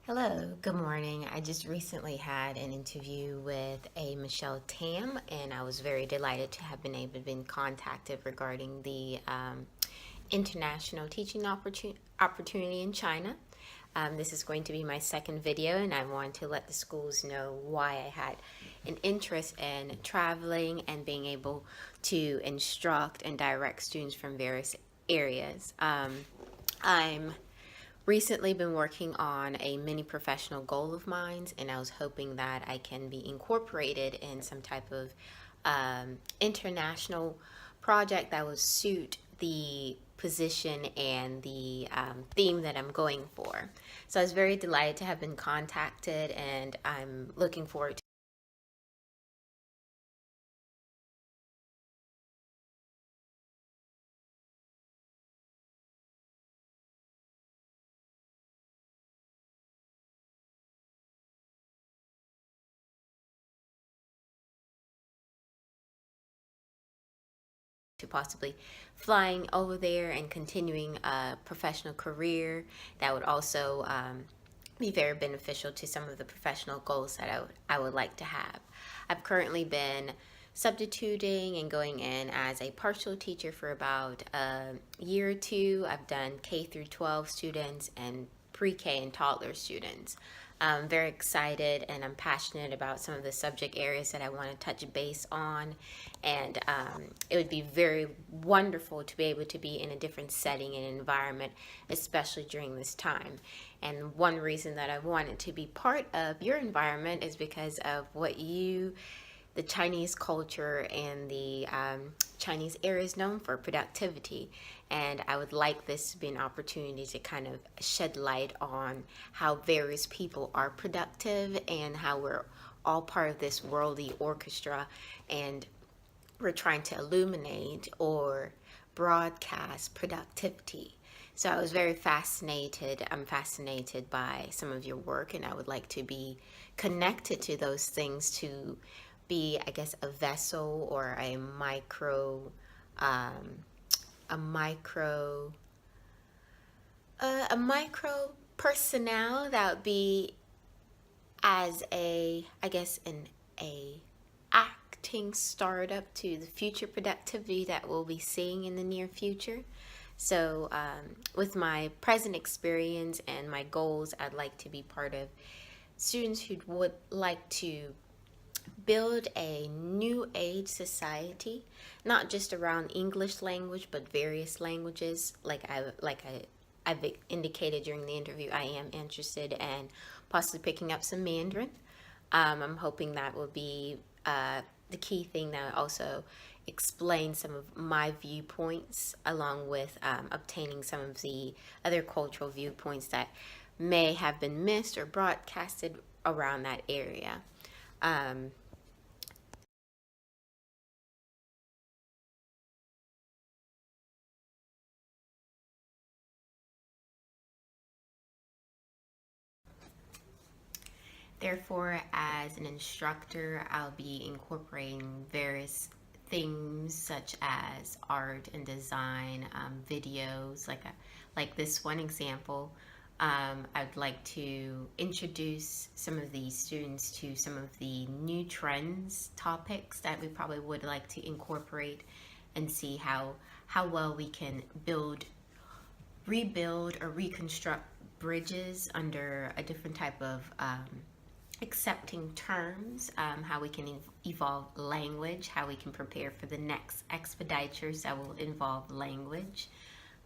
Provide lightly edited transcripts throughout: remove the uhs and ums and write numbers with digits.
Hello, good morning. I just recently had an interview with a Michelle Tam, and I was very delighted to have been able to be contacted regarding the international teaching opportunity in China. This is going to be my second video, and I want to let the schools know why I had an interest in traveling and being able to instruct and direct students from various areas. I'm recently been working on a mini professional goal of mine, and I was hoping that I can be incorporated in some type of international project that would suit the position and the theme that I'm going for. So I was very delighted to have been contacted, and I'm looking forward to possibly flying over there and continuing a professional career that would also be very beneficial to some of the professional goals that I would like to have. I've currently been substituting and going in as a partial teacher for about a year or two. I've done K through 12 students and pre-K and toddler students. I'm very excited and I'm passionate about some of the subject areas that I want to touch base on, and it would be very wonderful to be able to be in a different setting and environment, especially during this time. And one reason that I wanted to be part of your environment is because of what the Chinese culture and the Chinese area is known for productivity. And I would like this to be an opportunity to kind of shed light on how various people are productive and how we're all part of this worldly orchestra, and we're trying to illuminate or broadcast productivity. So I was very fascinated. I'm fascinated by some of your work, and I would like to be connected to those things to be, I guess, a vessel or um, a micro, a micro personnel that would be as I guess, a acting startup to the future productivity that we'll be seeing in the near future. So, with my present experience and my goals, I'd like to be part of students who would like to build a new age society, not just around English language, but various languages. I've indicated during the interview, I am interested in possibly picking up some Mandarin. I'm hoping that will be the key thing that also explain some of my viewpoints, along with obtaining some of the other cultural viewpoints that may have been missed or broadcasted around that area. Um, Therefore, as an instructor, I'll be incorporating various things such as art and design, videos, like this one example. I'd like to introduce some of these students to some of the new trends topics that we probably would like to incorporate, and see how well we can rebuild or reconstruct bridges under a different type of accepting terms, how we can evolve language, how we can prepare for the next expeditures that will involve language.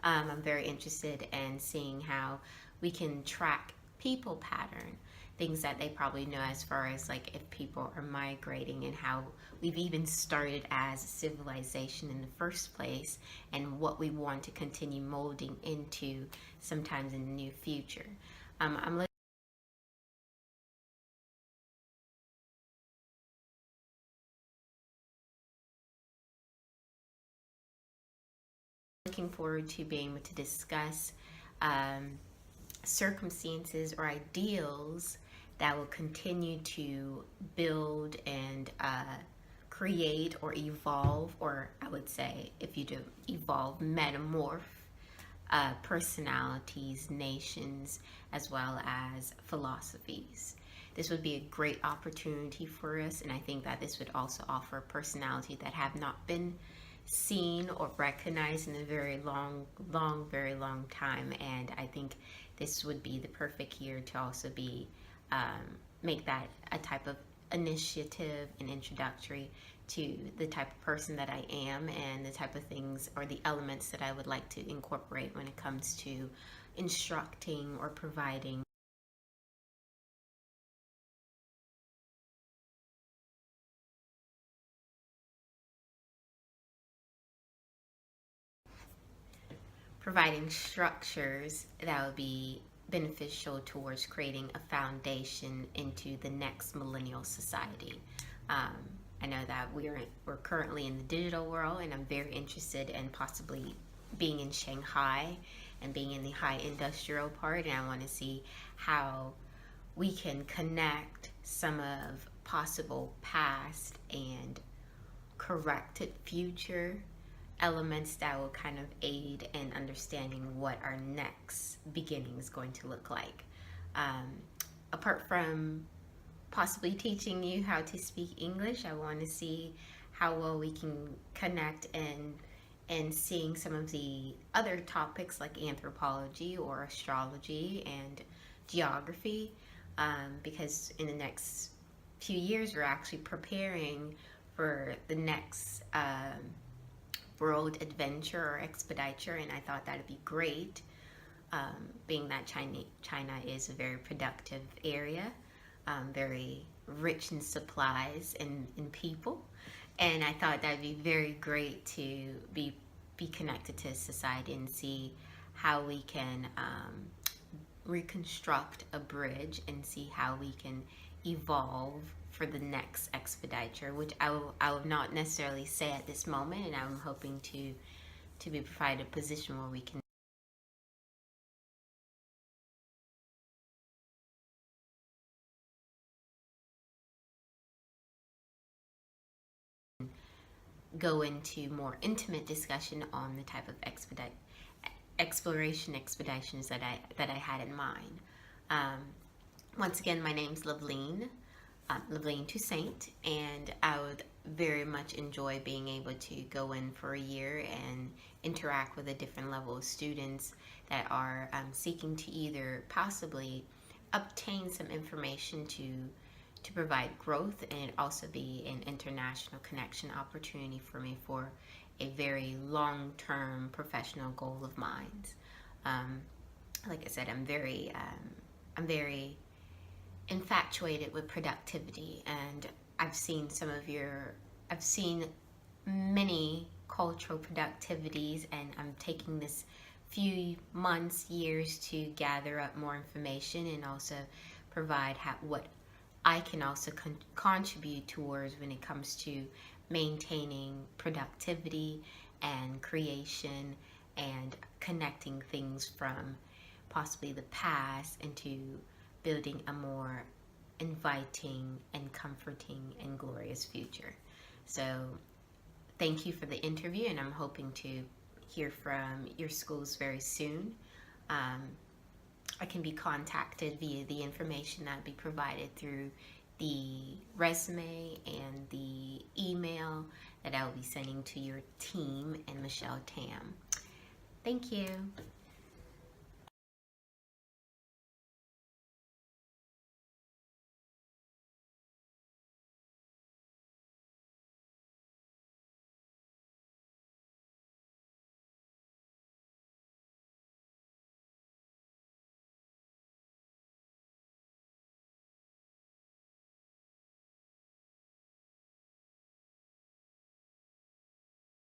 I'm very interested in seeing how we can track people pattern, things that they probably know, as far as like if people are migrating and how we've even started as a civilization in the first place, and what we want to continue molding into sometimes in the near future. I'm looking forward to being able to discuss um, circumstances or ideals that will continue to build and create or evolve, or I would say, if you do evolve, metamorph personalities, nations, as well as philosophies. This would be a great opportunity for us, and I think that this would also offer personality that have not been seen or recognized in a very very long time. And I think this would be the perfect year to also be make that a type of initiative and introductory to the type of person that I am and the type of things or the elements that I would like to incorporate when it comes to instructing or providing structures that would be beneficial towards creating a foundation into the next millennial society. Um, I know that we're currently in the digital world, and I'm very interested in possibly being in Shanghai and being in the high industrial part, and I want to see how we can connect some of possible past and corrected future elements that will kind of aid in understanding what our next beginning is going to look like. Um, Apart from possibly teaching you how to speak English, I want to see how well we can connect and seeing some of the other topics like anthropology or astrology and geography, because in the next few years we're actually preparing for the next world adventure or expediture, and I thought that'd be great, being that China is a very productive area, very rich in supplies and in people, and I thought that'd be very great to be connected to society and see how we can reconstruct a bridge and see how we can evolve for the next expediture, which I will not necessarily say at this moment, and I'm hoping to be provided a position where we can go into more intimate discussion on the type of exploration expeditions that I had in mind. Um, Once again, my name's Loveline, Loveline Toussaint, and I would very much enjoy being able to go in for a year and interact with a different level of students that are seeking to either possibly obtain some information to provide growth, and it also be an international connection opportunity for me for a very long-term professional goal of mine. Um, like I said, I'm very infatuated with productivity, and I've seen many cultural productivities, and I'm taking this few months, years to gather up more information and also provide what I can also contribute towards when it comes to maintaining productivity and creation and connecting things from possibly the past into building a more inviting and comforting and glorious future. So thank you for the interview, and I'm hoping to hear from your schools very soon. I can be contacted via the information that will be provided through the resume and the email that I will be sending to your team and Michelle Tam. Thank you.